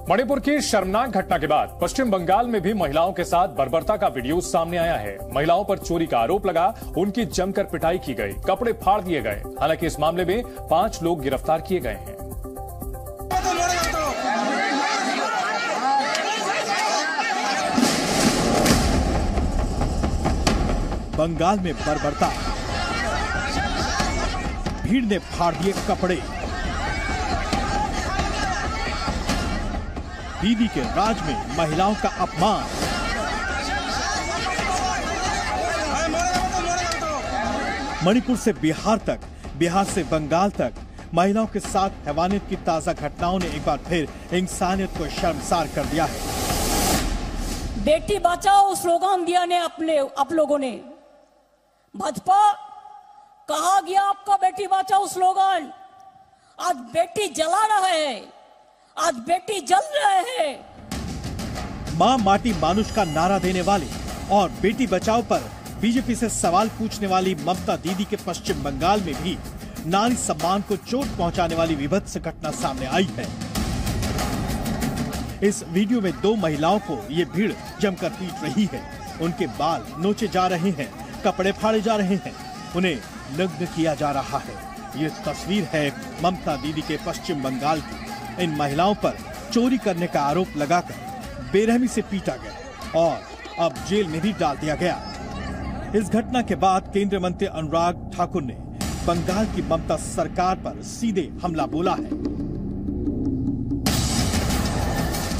मणिपुर की शर्मनाक घटना के बाद पश्चिम बंगाल में भी महिलाओं के साथ बर्बरता का वीडियो सामने आया है। महिलाओं पर चोरी का आरोप लगा, उनकी जमकर पिटाई की गई, कपड़े फाड़ दिए गए। हालांकि इस मामले में 5 लोग गिरफ्तार किए गए हैं। बंगाल में बर्बरता, भीड़ ने फाड़ दिए कपड़े। दीदी के राज में महिलाओं का अपमान। मणिपुर से बिहार तक, बिहार से बंगाल तक महिलाओं के साथ हैवानियत की ताजा घटनाओं ने एक बार फिर इंसानियत को शर्मसार कर दिया है। बेटी बचाओ स्लोगन दिया ने आप लोगों ने। भाजपा कहा गया आपका बेटी बचाओ स्लोगन। आज बेटी जला रहा है, आज बेटी जल रहे हैं। मां माटी मानुष का नारा देने वाली और बेटी बचाओ पर बीजेपी से सवाल पूछने वाली ममता दीदी के पश्चिम बंगाल में भी नारी सम्मान को चोट पहुंचाने वाली विभत्स घटना सामने आई है। इस वीडियो में 2 महिलाओं को ये भीड़ जमकर पीट रही है। उनके बाल नोचे जा रहे हैं, कपड़े फाड़े जा रहे हैं, उन्हें नग्न किया जा रहा है। ये तस्वीर है ममता दीदी के पश्चिम बंगाल की। इन महिलाओं पर चोरी करने का आरोप लगाकर बेरहमी से पीटा गया और अब जेल में भी डाल दिया गया। इस घटना के बाद केंद्रीय मंत्री अनुराग ठाकुर ने बंगाल की ममता सरकार पर सीधे हमला बोला है।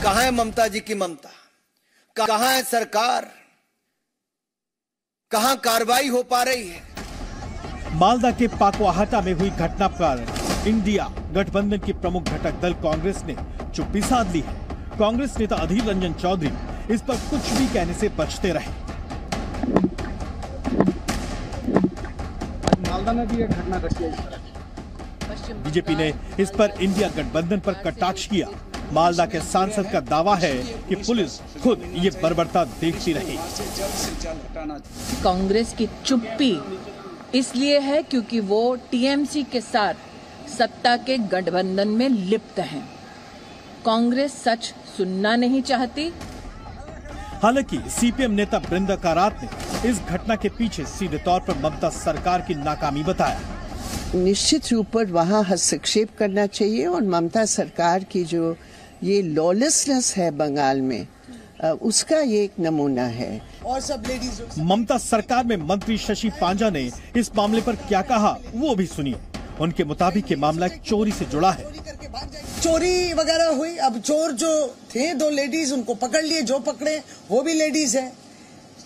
कहां है ममता जी की ममता? कहां है सरकार? कहां कार्रवाई हो पा रही है? मालदा के पाकुआहाटा में हुई घटना पर इंडिया गठबंधन की प्रमुख घटक दल कांग्रेस ने चुप्पी साध ली है। कांग्रेस नेता अधीर रंजन चौधरी इस पर कुछ भी कहने से बचते रहे। मालदा में भी एक घटना घटी है। बीजेपी ने इस पर इंडिया गठबंधन पर कटाक्ष किया। मालदा के सांसद का दावा है कि पुलिस खुद ये बर्बरता देखती रही। कांग्रेस की चुप्पी इसलिए है क्योंकि वो टीएमसी के साथ सत्ता के गठबंधन में लिप्त हैं। कांग्रेस सच सुनना नहीं चाहती। हालांकि सीपीएम नेता बृंदा कारात ने इस घटना के पीछे सीधे तौर पर ममता सरकार की नाकामी बताया। निश्चित रूप पर वहाँ हस्तक्षेप करना चाहिए और ममता सरकार की जो ये लॉलेसनेस है बंगाल में, उसका ये एक नमूना है। और सब लेडीज, ममता सरकार में मंत्री शशि पांजा ने इस मामले पर क्या कहा वो भी सुनिए। उनके मुताबिक ये मामला चोरी से जुड़ा है। चोरी वगैरह हुई। अब चोर जो थे 2 लेडीज, उनको पकड़ लिए, जो पकड़े वो भी लेडीज है।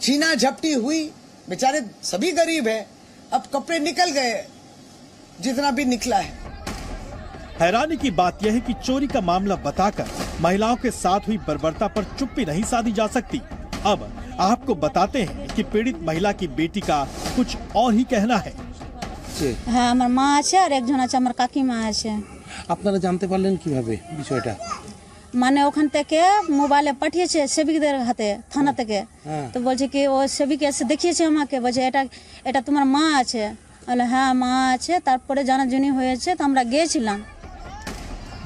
छीना झपटी हुई, बेचारे सभी गरीब है। अब कपड़े निकल गए जितना भी निकला है। हैरानी की बात यह है कि चोरी का मामला बताकर महिलाओं के साथ हुई बर्बरता पर चुप्पी नहीं साधी जा सकती। अब आपको बताते हैं कि पीड़ित महिला की बेटी का कुछ और ही कहना है। হ্যাঁ, আমার মা আছে আর একজন আছে, আমার কাকিমা আছে। আপনারা জানতে পারলেন কিভাবে বিষয়টা? মানে ওখান থেকে মোবাইলে পাঠিয়েছে সেবিকদের হাতে, থানা থেকে। তো বলছে কি ও সেবিক এসে দেখিয়েছে আমাকে, বলছে এটা তোমার মা আছে। বলে হ্যাঁ মা আছে। তারপরে জানাজানি হয়েছে, তো আমরা গিয়েছিলাম।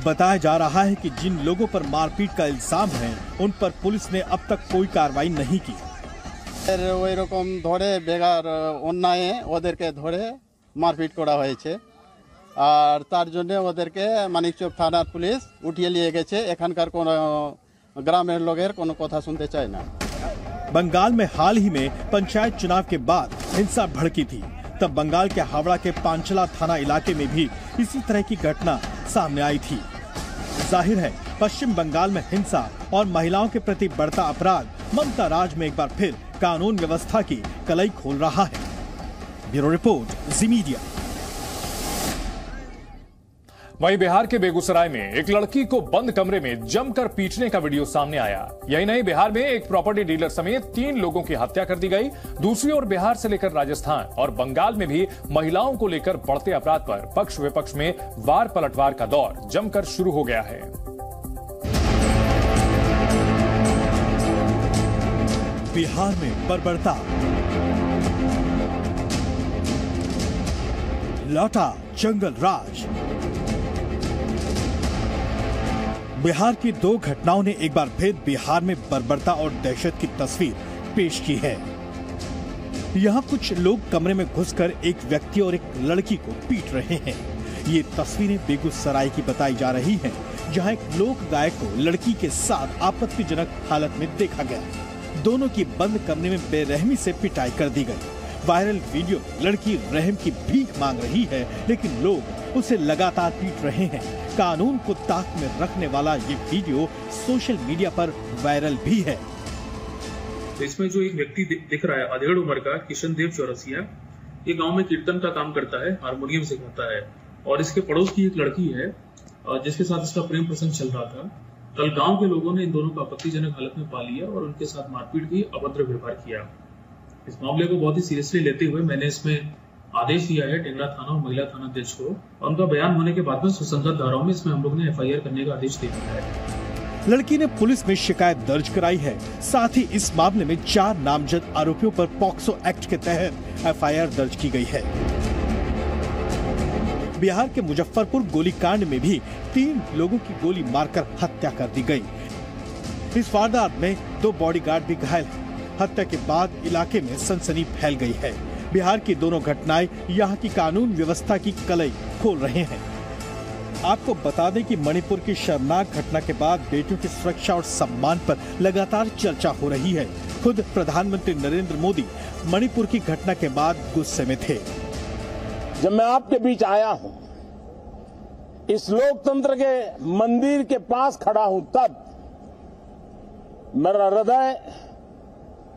बताया जा रहा है कि जिन लोगों पर मारपीट का इल्जाम है उन पर पुलिस ने अब तक कोई कार्रवाई नहीं की। ওই রকম ধরে বেগার অন্যায়ে ওদেরকে ধরে মারপিট করা হয়েছে আর তার জন্য ওদেরকে মানিকচক থানার পুলিশ উঠিয়ে নিয়ে গেছে। এখানকার কোন গ্রামের লোকের কোনো কথা শুনতে চায় না। बंगाल में हाल ही में पंचायत चुनाव के बाद हिंसा भड़की थी। तब बंगाल के हावड़ा के पांचला थाना इलाके में भी इसी तरह की घटना सामने आई थी। जाहिर है पश्चिम बंगाल में हिंसा और महिलाओं के प्रति बढ़ता अपराध ममता राज में एक बार फिर कानून व्यवस्था की कलई खोल रहा है। ब्यूरो रिपोर्ट, जी मीडिया। वहीं बिहार के बेगूसराय में एक लड़की को बंद कमरे में जमकर पीटने का वीडियो सामने आया। यही नहीं, बिहार में एक प्रॉपर्टी डीलर समेत 3 लोगों की हत्या कर दी गई। दूसरी ओर बिहार से लेकर राजस्थान और बंगाल में भी महिलाओं को लेकर बढ़ते अपराध पर पक्ष विपक्ष में वार पलटवार का दौर जमकर शुरू हो गया है। बिहार में बर्बरता, लौटा जंगल राज। बिहार की दो घटनाओं ने एक बार फिर बिहार में बर्बरता और दहशत की तस्वीर पेश की है। यहाँ कुछ लोग कमरे में घुसकर एक व्यक्ति और एक लड़की को पीट रहे हैं। ये तस्वीरें बेगूसराय की बताई जा रही हैं, जहाँ एक लोक गायक को लड़की के साथ आपत्तिजनक हालत में देखा गया। दोनों की बंद कमरे में बेरहमी से पिटाई कर दी गई। वायरल वीडियो में लड़की रहम की भीख मांग रही है, लेकिन लोग उसे लगातार पीट रहे हैं। कानून को ताक में रखने वाला ये वीडियो सोशल मीडिया पर वायरल भी है। इसमें जो एक व्यक्ति दिख रहा है अधेड़ उम्र का, किशन देव चौरसिया, ये गांव में कीर्तन का काम करता है, हारमोनियम सिखाता है और इसके पड़ोस की एक लड़की है जिसके साथ इसका प्रेम प्रसंग चल रहा था। कल गांव के लोगों ने इन दोनों को आपत्तिजनक हालत में पा लिया और उनके साथ मारपीट की, अभद्र व्यवहार किया। इस मामले को बहुत ही सीरियसली लेते हुए मैंने इसमें आदेश दिया है टेंगरा थाना और महिला थाना अध्यक्ष को, और उनका बयान होने के बाद में सुसंगत धाराओं में इसमें हम लोग ने FIR करने का आदेश दे दिया है। लड़की ने पुलिस में शिकायत दर्ज कराई है। साथ ही इस मामले में 4 नामजद आरोपियों पर पॉक्सो एक्ट के तहत FIR दर्ज की गई है। बिहार के मुजफ्फरपुर गोलीकांड में भी 3 लोगों की गोली मारकर हत्या कर दी गई। इस वारदात में 2 बॉडीगार्ड भी घायल हैं। हत्या के बाद इलाके में सनसनी फैल गई है। बिहार की दोनों घटनाएं यहाँ की कानून व्यवस्था की कलई खोल रहे हैं। आपको बता दें कि मणिपुर की शर्मनाक घटना के बाद बेटियों की सुरक्षा और सम्मान पर लगातार चर्चा हो रही है। खुद प्रधानमंत्री नरेंद्र मोदी मणिपुर की घटना के बाद गुस्से में थे। जब मैं आपके बीच आया हूं, इस लोकतंत्र के मंदिर के पास खड़ा हूं, तब मेरा हृदय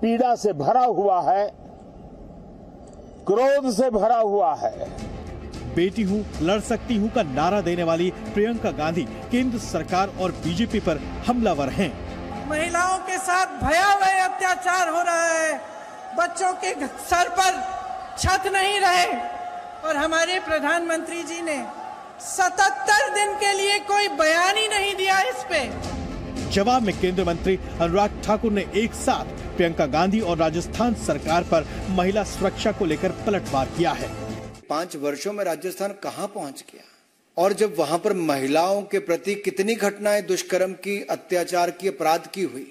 पीड़ा से भरा हुआ है, क्रोध से भरा हुआ है। बेटी हूँ, लड़ सकती हूँ का नारा देने वाली प्रियंका गांधी केंद्र सरकार और बीजेपी पर हमलावर हैं। महिलाओं के साथ भयावह अत्याचार हो रहा है, बच्चों के सर पर छत नहीं रहे और हमारे प्रधानमंत्री जी ने 77 दिन के लिए कोई बयान ही नहीं दिया इस पे। जवाब में केंद्रीय मंत्री अनुराग ठाकुर ने एक साथ प्रियंका गांधी और राजस्थान सरकार पर महिला सुरक्षा को लेकर पलटवार किया है। 5 वर्षों में राजस्थान कहां पहुंच गया, और जब वहां पर महिलाओं के प्रति कितनी घटनाएं दुष्कर्म की, अत्याचार की, अपराध की हुई।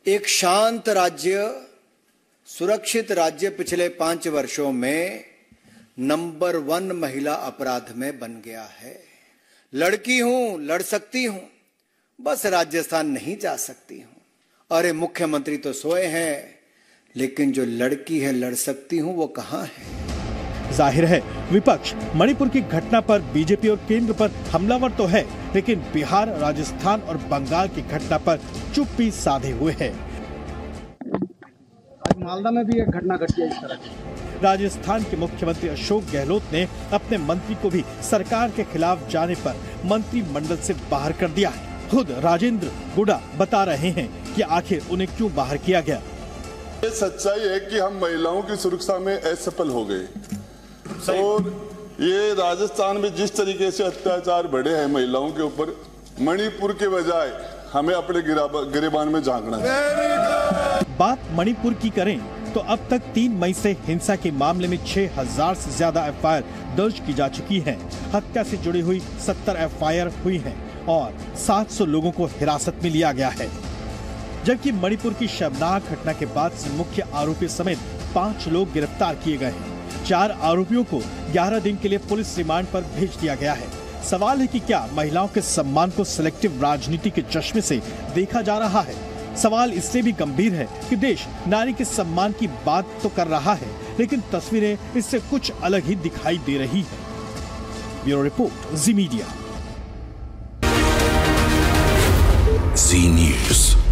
एक शांत राज्य, सुरक्षित राज्य पिछले 5 वर्षों में नंबर 1 महिला अपराध में बन गया है। लड़की हूं, लड़ सकती हूं, बस राजस्थान नहीं जा सकती हूं। अरे मुख्यमंत्री तो सोए हैं, लेकिन जो लड़की है, लड़ सकती हूं, वो कहां है? जाहिर है विपक्ष मणिपुर की घटना पर बीजेपी और केंद्र पर हमलावर तो है, लेकिन बिहार, राजस्थान और बंगाल की घटना पर चुप्पी साधे हुए है। आज मालदा में भी एक घटना घटी है इस तरह की। राजस्थान के मुख्यमंत्री अशोक गहलोत ने अपने मंत्री को भी सरकार के खिलाफ जाने पर मंत्रिमंडल से बाहर कर दिया है। खुद राजेंद्र गुड़ा बता रहे हैं कि आखिर उन्हें क्यों बाहर किया गया। ये सच्चाई है कि हम महिलाओं की सुरक्षा में असफल हो गए, और ये राजस्थान में जिस तरीके से अत्याचार बढ़े हैं महिलाओं के ऊपर, मणिपुर के बजाय हमें अपने गिरेबान में झांकना है। बात मणिपुर की करें तो अब तक 3 मई से हिंसा के मामले में 6000 से ज्यादा FIR दर्ज की जा चुकी हैं। हत्या से जुड़ी हुई 70 FIR हुई हैं और 700 लोगों को हिरासत में लिया गया है। जबकि मणिपुर की शर्मनाक घटना के बाद से मुख्य आरोपी समेत 5 लोग गिरफ्तार किए गए हैं। 4 आरोपियों को 11 दिन के लिए पुलिस रिमांड पर भेज दिया गया है। सवाल है कि क्या महिलाओं के सम्मान को सिलेक्टिव राजनीति के चश्मे से देखा जा रहा है? सवाल इससे भी गंभीर है कि देश नारी के सम्मान की बात तो कर रहा है, लेकिन तस्वीरें इससे कुछ अलग ही दिखाई दे रही है। ब्यूरो रिपोर्ट, जी मीडिया। जी न्यूज़।